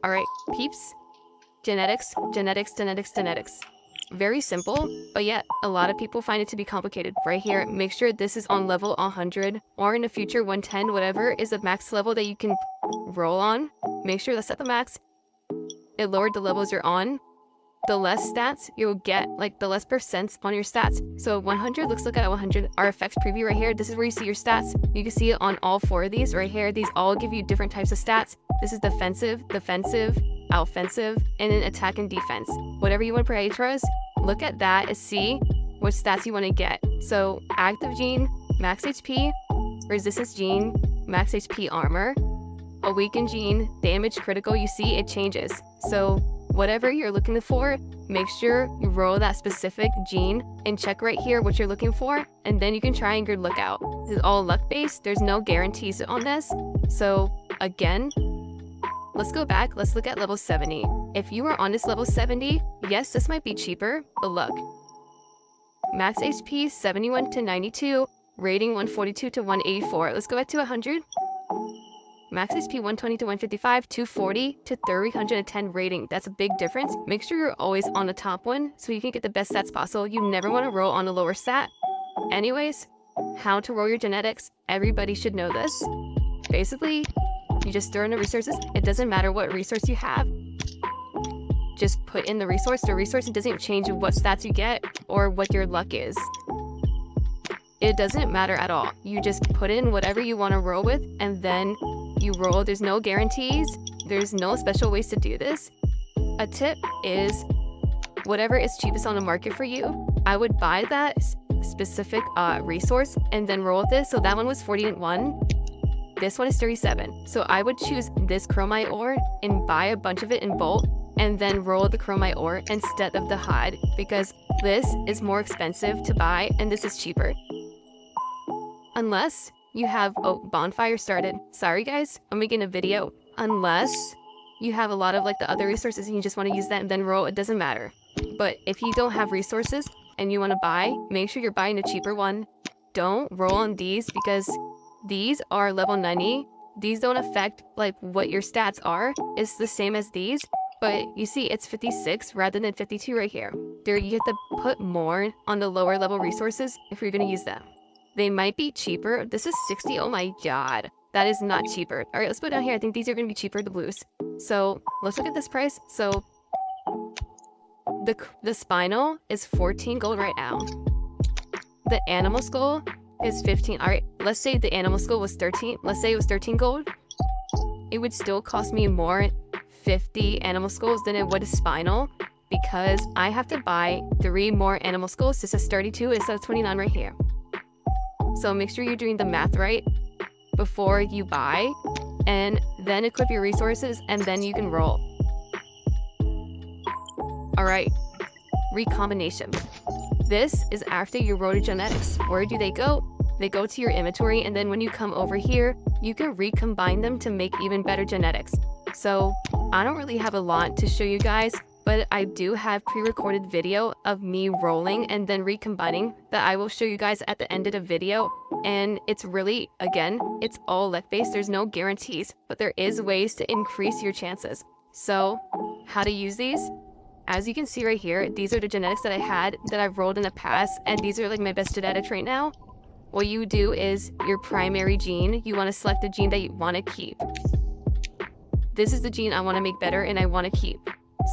Alright, peeps. Genetics, genetics, genetics, genetics. Very simple, but yet a lot of people find it to be complicated. Right here, make sure this is on level 100, or in the future 110, whatever is the max level that you can roll on. Make sure that's at the max. It lowered the levels you're on. The less stats you'll get, like the less percents on your stats. So 100, let's look at 100. Our effects preview right here. This is where you see your stats. You can see it on all 4 of these right here. These all give you different types of stats. This is defensive, defensive, offensive, and then attack and defense. Whatever you want to prioritize, look at that and see what stats you want to get. So active gene, max HP, resistance gene, max HP armor, awakened gene, damage critical, you see it changes. So whatever you're looking for, make sure you roll that specific gene and check right here what you're looking for, and then you can try and good look out. This is all luck based, there's no guarantees on this. So again, let's go back, let's look at level 70. If you are on this level 70, yes, this might be cheaper, but look. Max HP 71 to 92, rating 142 to 184. Let's go back to 100. Max HP 120 to 155, 240 to 310 rating. That's a big difference. Make sure you're always on the top one so you can get the best stats possible. You never want to roll on a lower stat. Anyways, how to roll your genetics. Everybody should know this. Basically, you just throw in the resources. It doesn't matter what resource you have. Just put in the resource. The resource doesn't change what stats you get or what your luck is. It doesn't matter at all. You just put in whatever you want to roll with, and then you roll. There's no guarantees. There's no special ways to do this. A tip is whatever is cheapest on the market for you, I would buy that specific resource and then roll with this. So that one was 41. This one is 37. So I would choose this chromite ore and buy a bunch of it in bulk and then roll the chromite ore instead of the hide, because this is more expensive to buy and this is cheaper. Unless you have, bonfire started. Sorry guys, I'm making a video. Unless you have a lot of like the other resources and you just want to use that and then roll, it doesn't matter. But if you don't have resources and you want to buy, make sure you're buying a cheaper one. Don't roll on these because these are level 90. These don't affect like what your stats are. It's the same as these, but you see it's 56 rather than 52 right here. There you have to put more on the lower level resources if you're going to use them. They might be cheaper. This is 60. Oh my god. That is not cheaper. All right, let's go down here. I think these are going to be cheaper, the blues. So let's look at this price. So the spinal is 14 gold right now. The animal skull is 15. All right, let's say the animal skull was 13. Let's say it was 13 gold. It would still cost me more 50 animal skulls than it would a spinal, because I have to buy 3 more animal skulls. This is 32 instead of 29 right here. So make sure you're doing the math right before you buy, and then equip your resources, and then you can roll. Alright, recombination. This is after you roll your genetics. Where do they go? They go to your inventory, and then when you come over here, you can recombine them to make even better genetics. So I don't really have a lot to show you guys, but I do have pre-recorded video of me rolling and then recombining that I will show you guys at the end of the video. And it's really, again, it's all luck based. There's no guarantees, but there is ways to increase your chances. So how to use these? As you can see right here, these are the genetics that I had that I've rolled in the past, and these are like my best genetics right now. What you do is your primary gene, you want to select the gene that you want to keep. This is the gene I want to make better and I want to keep.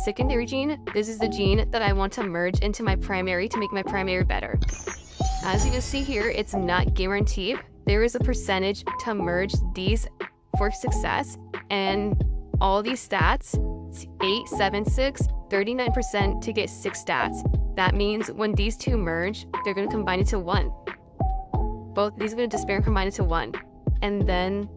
Secondary gene, this is the gene that I want to merge into my primary to make my primary better. As you can see here, it's not guaranteed. There is a percentage to merge these for success, and all these stats, 8, 7, 6, 39% to get 6 stats. That means when these two merge, they're going to combine into 1. Both these are going to despair and combine into 1. And then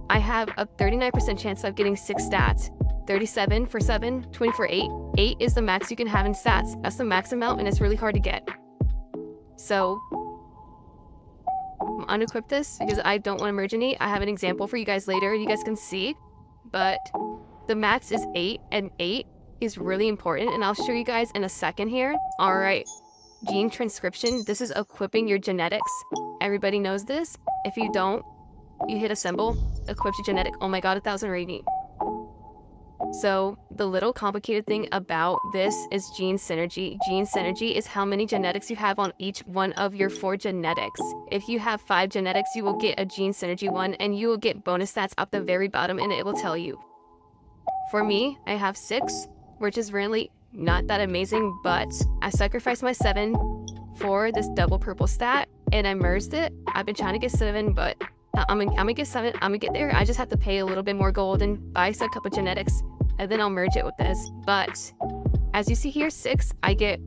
I have a 39% chance of getting 6 stats. 37 for 7, 20 for 8. 8 is the max you can have in stats. That's the max amount, and it's really hard to get. So I'm unequip this because I don't want to merge any. I have an example for you guys later. You guys can see, but the max is 8, and 8 is really important, and I'll show you guys in a second here. All right, gene transcription. This is equipping your genetics. Everybody knows this. If you don't, you hit assemble, equips your genetic. Oh my god, 1000 rating. So the little complicated thing about this is gene synergy. Gene synergy is how many genetics you have on each one of your 4 genetics. If you have 5 genetics, you will get a gene synergy one, and you will get bonus stats up the very bottom, and it will tell you. For me, I have 6, which is really not that amazing, but I sacrificed my 7 for this double purple stat, and I merged it. I've been trying to get 7, but I'm gonna get 7. I'm gonna get there. I just have to pay a little bit more gold and buy a couple genetics, and then I'll merge it with this. But as you see here, 6, I get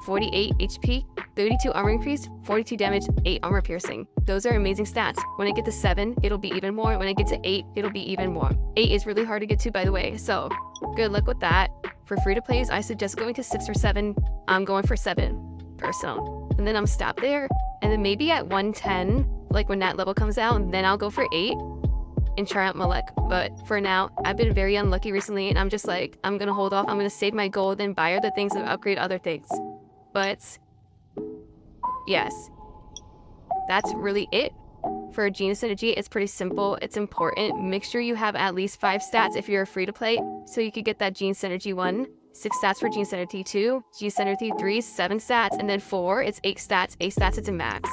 48 HP, 32 armor increase, 42 damage, 8 armor piercing. Those are amazing stats. When I get to 7, it'll be even more. When I get to 8, it'll be even more. 8 is really hard to get to, by the way, so good luck with that. For free-to-plays, I suggest going to 6 or 7. I'm going for 7, personal. And then I'm stopped there, and then maybe at 110, like when that level comes out, then I'll go for 8 and try out my luck. But for now, I've been very unlucky recently, and I'm just like, I'm gonna hold off. I'm gonna save my gold and buy other things and upgrade other things. But yes, that's really it for gene synergy. It's pretty simple. It's important. Make sure you have at least 5 stats if you're free to play, so you could get that gene synergy 1, 6 stats for gene synergy 2, gene synergy 3, 7 stats, and then 4, it's 8 stats. 8 stats, it's a max.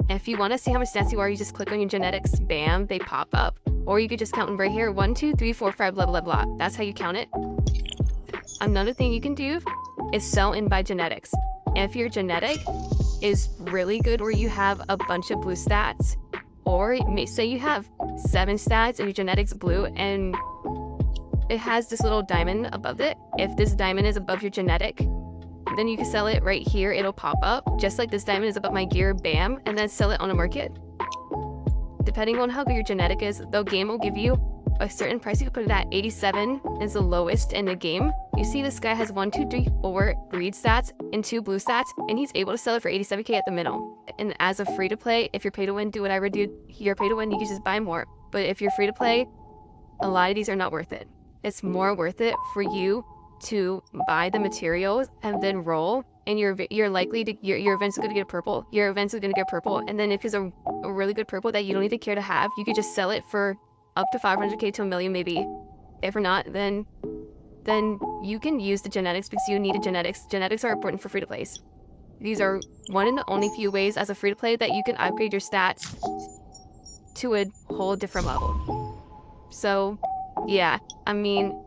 If you want to see how much stats you are, you just click on your genetics, bam, they pop up. Or you could just count them right here, 1, 2, 3, 4, 5, blah, blah, blah. That's how you count it. Another thing you can do is sell in by genetics. If your genetic is really good, or you have a bunch of blue stats, or say you have 7 stats and your genetics blue, and it has this little diamond above it. If this diamond is above your genetic, then you can sell it right here. It'll pop up just like this diamond is above my gear, bam, and then sell it on the market. Depending on how good your genetic is, the game will give you a certain price. You can put it at 87 is the lowest in the game. You see this guy has 1, 2, 3, 4 green stats and 2 blue stats, and he's able to sell it for 87k at the minimum. And as a free to play, if you're pay to win, do what I would do. You're pay to win, you can just buy more. But if you're free to play, a lot of these are not worth it. It's more worth it for you to buy the materials and then roll, and you're likely to your events are going to get purple. Your events are going to get purple, and then if it's a really good purple that you don't even care to have, you could just sell it for up to 500k to a million maybe. If not, then you can use the genetics, because you need a genetics. Genetics are important for free to plays. These are one of the only few ways as a free to play that you can upgrade your stats to a whole different level. So yeah, I mean,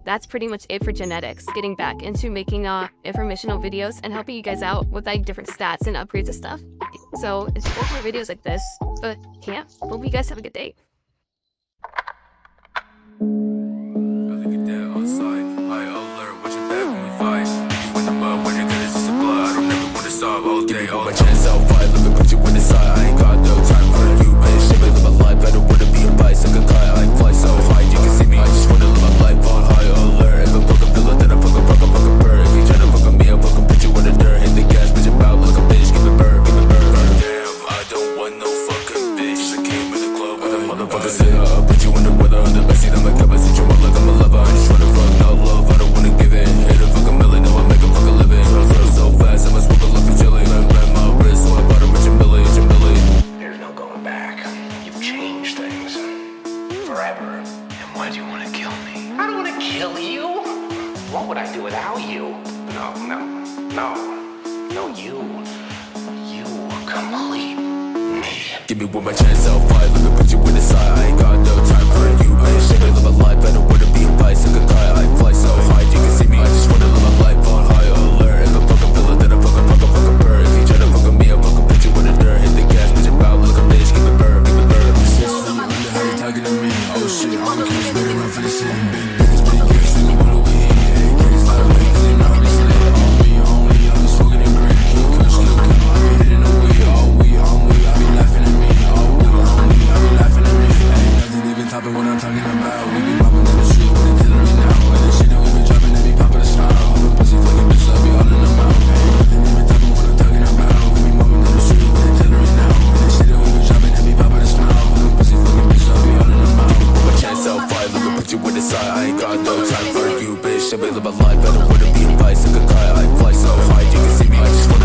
that's pretty much it for genetics. Getting back into making informational videos and helping you guys out with like different stats and upgrades and stuff. So it's more videos like this, but yeah, hope you guys have a good day. Look at that outside, high alert, watch your back when we fight. You in the mud when you're gonna see some blood. I don't ever wanna stop all day, all my chance out fight. Look at picture when it's I ain't got no time for you, bitch. Shit, live my life, I don't wanna be a bicycle guy. I fly so high, you can see me. I just wanna live my life on high alert. If I fucking feel it, then I fucking bird. If you tryna fucking me, I'll fucking put you in the dirt. Hit the gas, bitch, about like a bitch, give it bird, give it bird. Damn, I don't want no fucking bitch. I came in the club with a motherfucker say, I'll put you in the weather, on the backseat of my cup. I see you like I'm a lover. I just wanna fuck, no love, I don't wanna give it. Hit a fucking million, no, I make a fucking living. So fast, I must smoke a lot for chili. Bend my wrist, so I bought a rich and Billy. There's no going back. You've changed things forever. And why do you want to kill me? I don't want to kill you. What would I do without you? No, you complete me. Give me one more chance, I'll fight. Look at picture when it's I ain't got no time for you, bitch. Shit, live my life, I don't wanna be a bicycle guy. I fly so high, you can see me. I just wanna live my life on high alert. If I fucking feel it, then I fucking bird. If you tryna fucking me, I'll fucking put you in the dirt. Hit the gas, bitch, about like a bitch, give it bird, give it bird. Shit, so you wonder how you talking to me. Oh shit, I'm a kid, better run for the shit. Big gears, you know what we eat. Gears, by the way, cause you know how we slip. On me, I'm smoking and green. Keep kush, look, I be hitting the weed. All we, I be laughing at me. All we, I be laughing at me. Ain't nothing even topping what I'm talking about. We be mopping in the street with artillery now. And the shit that we be dropping, they be popping a smile. All the pussy fucking bitch, I be all in the mouth. Ain't nothing even topping what I'm talking about. We be mopping in the street with artillery now. And the shit that we be dropping, they be popping a smile. All the pussy fucking bitch, I be all in the mouth. My chance out fight, look at picture when it's I ain't got no time for you, bitch. I live my life, I don't wanna be a bicycle guy. I fly so high, you can see me. I just wanna